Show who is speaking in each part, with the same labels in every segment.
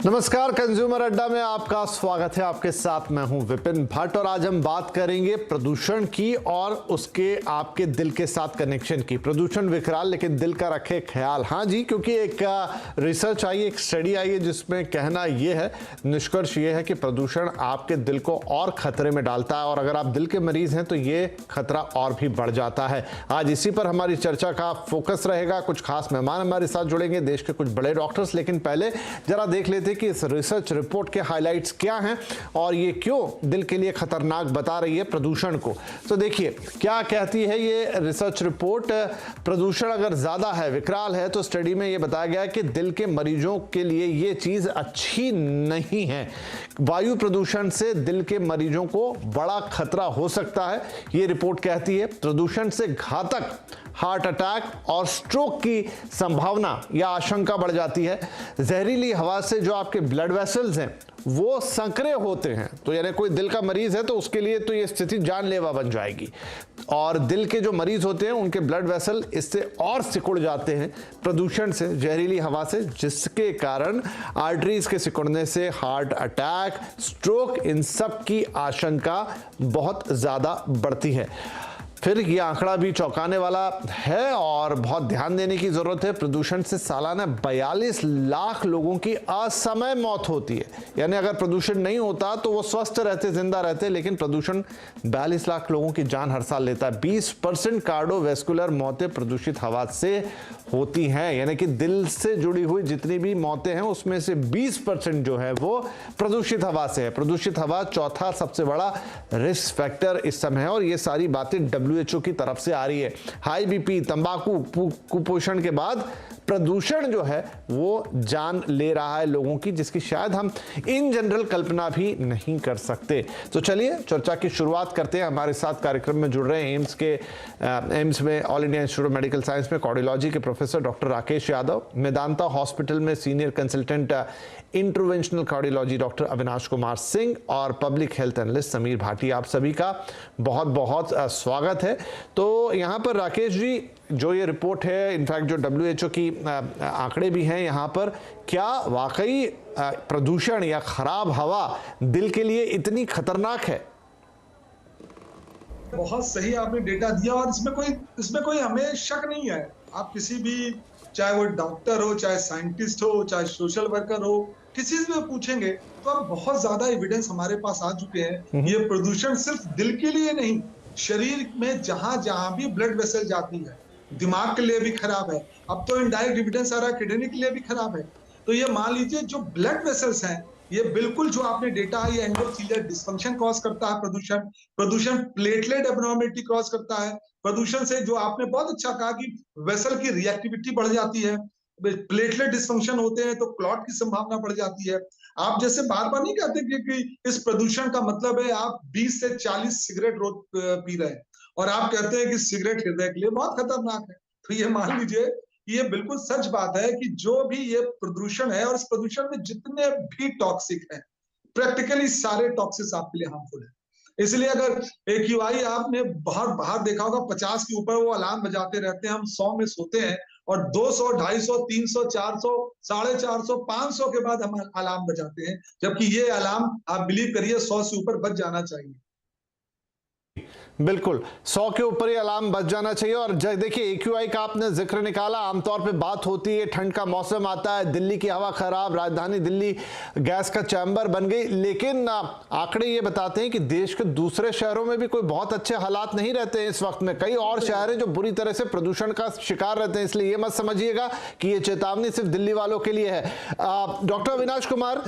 Speaker 1: नमस्कार, कंज्यूमर अड्डा में आपका स्वागत है। आपके साथ मैं हूं विपिन भट्ट और आज हम बात करेंगे प्रदूषण की और उसके आपके दिल के साथ कनेक्शन की। प्रदूषण विकराल लेकिन दिल का रखे ख्याल। हाँ जी, क्योंकि एक रिसर्च आई, एक स्टडी आई है जिसमें कहना यह है, निष्कर्ष ये है कि प्रदूषण आपके दिल को और खतरे में डालता है और अगर आप दिल के मरीज हैं तो ये खतरा और भी बढ़ जाता है। आज इसी पर हमारी चर्चा का फोकस रहेगा। कुछ खास मेहमान हमारे साथ जुड़ेंगे, देश के कुछ बड़े डॉक्टर्स। लेकिन पहले जरा देख लेते कि इस रिसर्च रिपोर्ट के हाइलाइट्स क्या हैं और ये क्यों दिल के लिए खतरनाक बता रही है प्रदूषण को। तो देखिए क्या कहती है ये रिसर्च रिपोर्ट। प्रदूषण अगर ज्यादा है, विकराल है, तो स्टडी में ये बताया गया है कि दिल के मरीजों के लिए ये चीज अच्छी नहीं है। वायु प्रदूषण से दिल के मरीजों को बड़ा खतरा हो सकता है, ये रिपोर्ट कहती है। प्रदूषण से घातक हार्ट अटैक और स्ट्रोक की संभावना या आशंका बढ़ जाती है। जहरीली हवा से जो आपके ब्लड वेसल्स हैं वो संकरे होते हैं, तो यानी कोई दिल का मरीज है तो उसके लिए तो ये स्थिति जानलेवा बन जाएगी। और दिल के जो मरीज होते हैं उनके ब्लड वेसल इससे और सिकुड़ जाते हैं प्रदूषण से, जहरीली हवा से, जिसके कारण आर्टरीज के सिकुड़ने से हार्ट अटैक, स्ट्रोक, इन सब की आशंका बहुत ज्यादा बढ़ती है। फिर ये आंकड़ा भी चौंकाने वाला है और बहुत ध्यान देने की जरूरत है। प्रदूषण से सालाना 42 लाख लोगों की असमय मौत होती है। यानी अगर प्रदूषण नहीं होता तो वो स्वस्थ रहते, जिंदा रहते, लेकिन प्रदूषण 42 लाख लोगों की जान हर साल लेता है। 20% कार्डियोवैस्कुलर मौतें प्रदूषित हवा से होती हैं। यानी कि दिल से जुड़ी हुई जितनी भी मौतें हैं उसमें से 20% जो है वो प्रदूषित हवा से है। प्रदूषित हवा चौथा सबसे बड़ा रिस्क फैक्टर इस समय है और ये सारी बातें WHO की तरफ से आ रही है। हाई बीपी, तंबाकू, कुपोषण के बाद प्रदूषण जो है वो जान ले रहा है लोगों की, जिसकी शायद हम इन जनरल कल्पना भी नहीं कर सकते। तो चलिए चर्चा की शुरुआत करते हैं। हमारे साथ कार्यक्रम में जुड़ रहे हैं एम्स में All India Institute of Medical Science में कार्डियोलॉजी के professor doctor Rakesh Yadav, Medanta hospital में senior consultant interventional cardiology doctor Avinash Kumar Singh और public health analyst Sameer Bhatia. आप सभी का बहुत बहुत स्वागत है। तो यहाँ पर राकेश जी, जो ये रिपोर्ट है, इनफैक्ट जो WHO की आंकड़े भी हैं यहाँ पर, क्या वाकई प्रदूषण या खराब हवा दिल के लिए इतनी खतरनाक है?
Speaker 2: बहुत सही आपने डेटा दिया और इसमें कोई हमें शक नहीं है। आप किसी भी, चाहे वो डॉक्टर हो, चाहे साइंटिस्ट हो, चाहे सोशल वर्कर हो, किसी से भी पूछेंगे तो अब बहुत ज्यादा एविडेंस हमारे पास आ चुके हैं। ये प्रदूषण सिर्फ दिल के लिए नहीं, शरीर में जहां जहां भी ब्लड वेसल जाती है, दिमाग के लिए भी खराब है। अब तो इनडायरेक्ट एविडेंस आ रहा है किडनी के लिए भी खराब है। तो ये मान लीजिए जो ब्लड वेसल्स हैं, ये बिल्कुल जो आपने डेटा, ये एंडोथेलियल डिस्फंक्शन कॉज करता है। प्रदूषण प्लेटलेट एब्नॉर्मेलिटी कॉज करता है। प्रदूषण से जो आपने बहुत अच्छा कहा कि वेसल की रिएक्टिविटी बढ़ जाती है, प्लेटलेट डिस्फंक्शन होते हैं तो क्लॉट की संभावना बढ़ जाती है। आप जैसे बार बार नहीं कहते कि इस प्रदूषण का मतलब है आप 20 से 40 सिगरेट रोज पी रहे हैं और आप कहते हैं कि सिगरेट हृदय के लिए बहुत खतरनाक है। तो ये मान लीजिए, ये बिल्कुल सच बात है कि जो भी ये प्रदूषण है और इस प्रदूषण में जितने भी टॉक्सिक हैं, प्रैक्टिकली सारे टॉक्सिक आपके लिए हार्मफुल है। इसलिए अगर AQI आपने बाहर देखा होगा, 50 के ऊपर वो अलार्म बजाते रहते हैं, हम 100 में सोते हैं और 200, 250, 300, 400, 450, 500 के बाद हम अलार्म बजाते हैं, जबकि ये अलार्म आप बिलीव करिए 100 से ऊपर बज जाना चाहिए।
Speaker 1: बिल्कुल 100 के ऊपर ही अलार्म बज जाना चाहिए। और देखिए AQI का आपने जिक्र निकाला, आमतौर पे बात होती है, ठंड का मौसम आता है, दिल्ली की हवा खराब, राजधानी दिल्ली गैस का चैम्बर बन गई। लेकिन आंकड़े ये बताते हैं कि देश के दूसरे शहरों में भी कोई बहुत अच्छे हालात नहीं रहते हैं इस वक्त में। कई और शहर हैं जो बुरी तरह से प्रदूषण का शिकार रहते हैं। इसलिए ये मत समझिएगा कि ये चेतावनी सिर्फ दिल्ली वालों के लिए है। डॉक्टर अविनाश कुमार,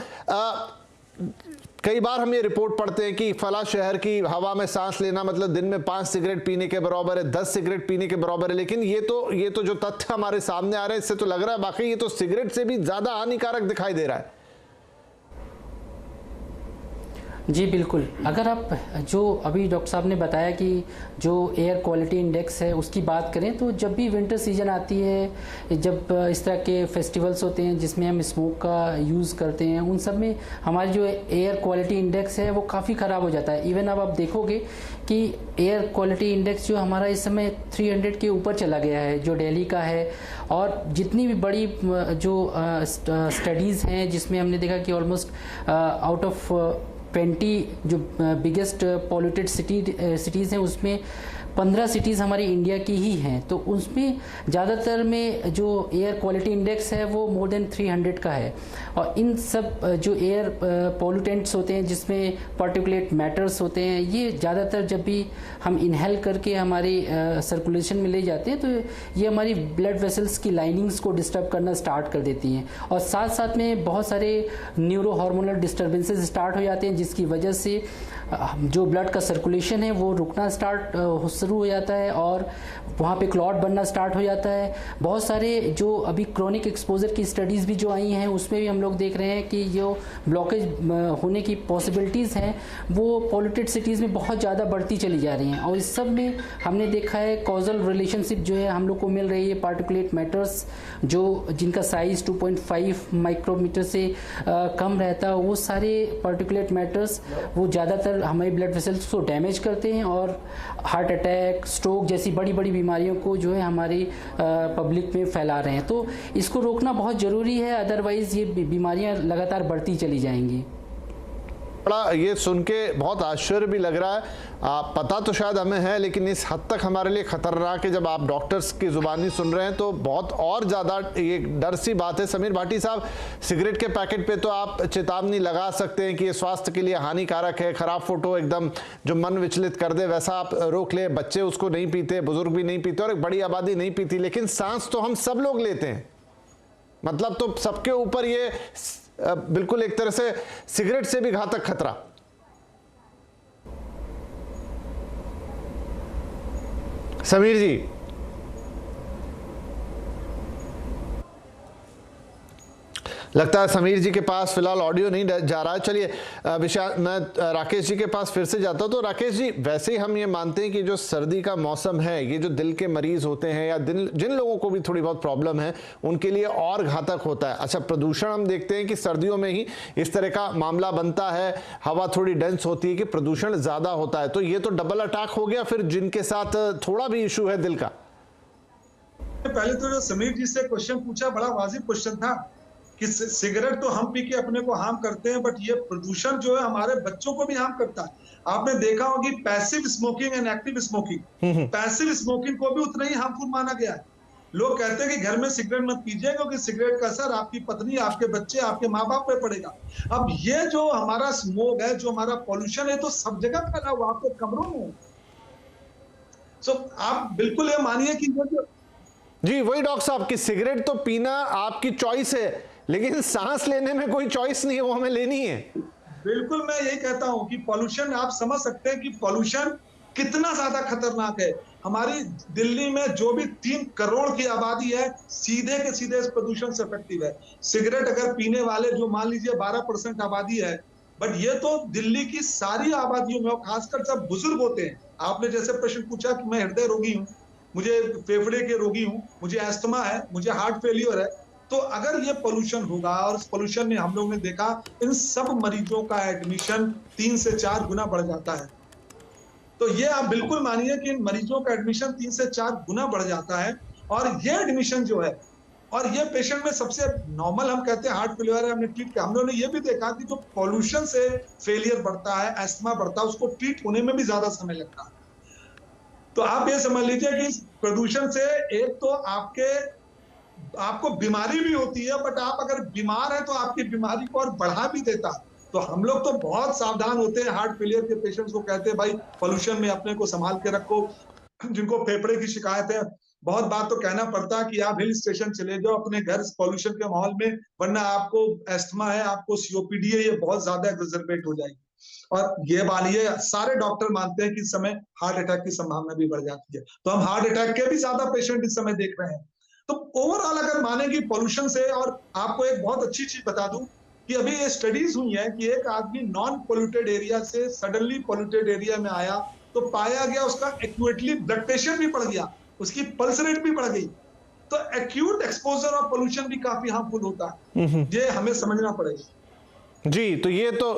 Speaker 1: कई बार हम ये रिपोर्ट पढ़ते हैं कि फला शहर की हवा में सांस लेना मतलब दिन में 5 सिगरेट पीने के बराबर है, 10 सिगरेट पीने के बराबर है। लेकिन ये तो जो तथ्य हमारे सामने आ रहे हैं, इससे तो लग रहा है बाकी ये तो सिगरेट से भी ज्यादा हानिकारक दिखाई दे रहा है।
Speaker 3: जी बिल्कुल। अगर आप जो अभी डॉक्टर साहब ने बताया कि जो एयर क्वालिटी इंडेक्स है उसकी बात करें, तो जब भी विंटर सीजन आती है, जब इस तरह के फेस्टिवल्स होते हैं जिसमें हम स्मोक का यूज़ करते हैं, उन सब में हमारी जो एयर क्वालिटी इंडेक्स है वो काफ़ी ख़राब हो जाता है। इवन अब आप देखोगे कि एयर क्वालिटी इंडेक्स जो हमारा इस समय 300 के ऊपर चला गया है, जो दिल्ली का है। और जितनी भी बड़ी जो स्टडीज़ हैं जिसमें हमने देखा कि ऑलमोस्ट आउट ऑफ 20 जो बिगेस्ट पॉल्यूटेड सिटीज़ हैं उसमें 15 सिटीज़ हमारी इंडिया की ही हैं। तो उसमें ज़्यादातर में जो एयर क्वालिटी इंडेक्स है वो मोर देन 300 का है। और इन सब जो एयर पॉल्यूटेंट्स होते हैं जिसमें पार्टिकुलेट मैटर्स होते हैं, ये ज़्यादातर जब भी हम इनहेल करके हमारी सर्कुलेशन में ले जाते हैं तो ये हमारी ब्लड वेसल्स की लाइनिंग्स को डिस्टर्ब करना स्टार्ट कर देती हैं। और साथ साथ में बहुत सारे न्यूरो हार्मोनल डिस्टर्बेंसेस स्टार्ट हो जाते हैं, जिसकी वजह से जो ब्लड का सर्कुलेशन है वो रुकना शुरू हो जाता है और वहाँ पे क्लॉट बनना स्टार्ट हो जाता है। बहुत सारे जो अभी क्रोनिक एक्सपोजर की स्टडीज़ भी जो आई हैं उसमें भी हम लोग देख रहे हैं कि जो ब्लॉकेज होने की पॉसिबिलिटीज़ हैं वो पॉल्यूटेड सिटीज़ में बहुत ज़्यादा बढ़ती चली जा रही हैं। और इस सब में हमने देखा है कॉजल रिलेशनशिप जो है हम लोग को मिल रही है। पार्टिकुलेट मैटर्स जो जिनका साइज़ 2.5 माइक्रोमीटर से कम रहता है, वो सारे पार्टिकुलेट मैटर्स वो ज़्यादातर हमारे ब्लड वेसल्स को डैमेज करते हैं और हार्ट अटैक, स्ट्रोक जैसी बड़ी बड़ी बीमारियों को जो है हमारी पब्लिक में फैला रहे हैं। तो इसको रोकना बहुत ज़रूरी है, अदरवाइज़ ये बीमारियां लगातार बढ़ती चली जाएंगी।
Speaker 1: बड़ा ये सुन के बहुत आश्चर्य भी लग रहा है। पता तो शायद हमें है, लेकिन इस हद तक हमारे लिए खतरनाक है जब आप डॉक्टर्स की जुबानी सुन रहे हैं तो बहुत और ज़्यादा ये डर सी बात है। समीर भाटी साहब, सिगरेट के पैकेट पे तो आप चेतावनी लगा सकते हैं कि ये स्वास्थ्य के लिए हानिकारक है, खराब फोटो एकदम जो मन विचलित कर दे वैसा आप रोक ले। बच्चे उसको नहीं पीते, बुजुर्ग भी नहीं पीते और एक बड़ी आबादी नहीं पीती, लेकिन सांस तो हम सब लोग लेते हैं। मतलब तो सबके ऊपर ये बिल्कुल एक तरह से सिगरेट से भी घातक खतरा। समीर जी, लगता है समीर जी के पास फिलहाल ऑडियो नहीं जा रहा है। चलिए मैं राकेश जी के पास फिर से जाता हूं। तो राकेश जी, वैसे ही हम ये मानते हैं कि जो सर्दी का मौसम है ये जो दिल के मरीज होते हैं या जिन लोगों को भी थोड़ी बहुत प्रॉब्लम है उनके लिए और घातक होता है। अच्छा, प्रदूषण हम देखते हैं कि सर्दियों में ही इस तरह का मामला बनता है, हवा थोड़ी डेंस होती है कि प्रदूषण ज्यादा होता है। तो ये तो डबल अटैक हो गया फिर जिनके साथ थोड़ा भी इशू है दिल का।
Speaker 2: पहले तो जो समीर जी से क्वेश्चन पूछा बड़ा वाजिब क्वेश्चन था कि सिगरेट तो हम पी के अपने को हार्म करते हैं, बट ये प्रदूषण जो है हमारे बच्चों को भी हार्म करता है। आपने देखा होगी passive smoking and active smoking, passive smoking को भी उतना ही हार्मफुल माना गया है। लोग कहते हैं कि घर में सिगरेट मत पीजिए क्योंकि सिगरेट का असर आपकी पत्नी, आपके बच्चे, आपके माँ बाप पे पड़ेगा। अब ये जो हमारा स्मोक है, जो हमारा पॉल्यूशन है, तो सब जगह फैला हुआ, आपके कमरों में। सो आप बिल्कुल ये मानिए कि
Speaker 1: जी वही डॉक्टर साहब कि सिगरेट तो पीना आपकी चॉइस है, लेकिन सांस लेने में कोई चॉइस नहीं है, वो हमें लेनी है।
Speaker 2: बिल्कुल, मैं यही कहता हूं कि पॉल्यूशन, आप समझ सकते हैं कि पॉल्यूशन कितना ज्यादा खतरनाक है। हमारी दिल्ली में जो भी 3 करोड़ की आबादी है, सीधे के सीधे इस प्रदूषण से इफेक्टिव है। सिगरेट अगर पीने वाले जो मान लीजिए 12% आबादी है, बट ये तो दिल्ली की सारी आबादियों में, और खासकर जब बुजुर्ग होते हैं। आपने जैसे प्रश्न पूछा कि मैं हृदय रोगी हूँ, मुझे फेफड़े के रोगी हूँ, मुझे अस्थमा है, मुझे हार्ट फेलियर है, तो अगर ये पोल्यूशन होगा, और इस पोल्यूशन में हम लोगों ने देखा इन सब मरीजों का एडमिशन 3 से 4 गुना बढ़ जाता है। तो ये आप बिल्कुल मानिए कि इन मरीजों का एडमिशन 3 से 4 गुना बढ़ जाता है। और ये एडमिशन जो है, और ये पेशेंट में सबसे नॉर्मल हम कहते हैं हार्ट फेलियर है, हमने ट्रीट किया। हम लोगों ने ये भी देखा कि जो पोल्यूशन से फेलियर बढ़ता है, अस्थमा बढ़ता है, उसको ट्रीट होने में भी ज्यादा समय लगता है। तो आप ये समझ लीजिए कि प्रदूषण से एक तो आपको बीमारी भी होती है, बट आप अगर बीमार है तो आपकी बीमारी को और बढ़ा भी देता है। तो हम लोग तो बहुत सावधान होते हैं। हार्ट फेलियर के पेशेंट्स को कहते हैं भाई पोल्यूशन में अपने को संभाल के रखो। जिनको फेफड़े की शिकायत है, बहुत बार तो कहना पड़ता है कि आप हिल स्टेशन चले जाओ अपने घर पोल्यूशन के माहौल में, वरना आपको अस्थमा है, आपको सीओपीडी है, ये बहुत ज्यादा एग्जर्बेट हो जाएगी। और ये मानिए सारे डॉक्टर मानते हैं कि इस समय हार्ट अटैक की संभावना भी बढ़ जाती है। तो हम हार्ट अटैक के भी ज्यादा पेशेंट इस समय देख रहे हैं। तो ओवरऑल अगर माने कि पोल्यूशन से, और आपको एक बहुत अच्छी चीज बता दूं कि अभी ये स्टडीज हुई है कि एक आदमी नॉन पोल्यूटेड एरिया से सडनली पोल्यूटेड एरिया में आया तो पाया गया उसका एक्यूरेटली ब्लड प्रेशर भी बढ़ गया, उसकी पल्स रेट भी बढ़ गई। तो एक्यूट एक्सपोजर ऑफ पोल्यूशन भी काफी हार्मफुल होता है, ये हमें समझना पड़ेगा।
Speaker 1: जी, तो ये तो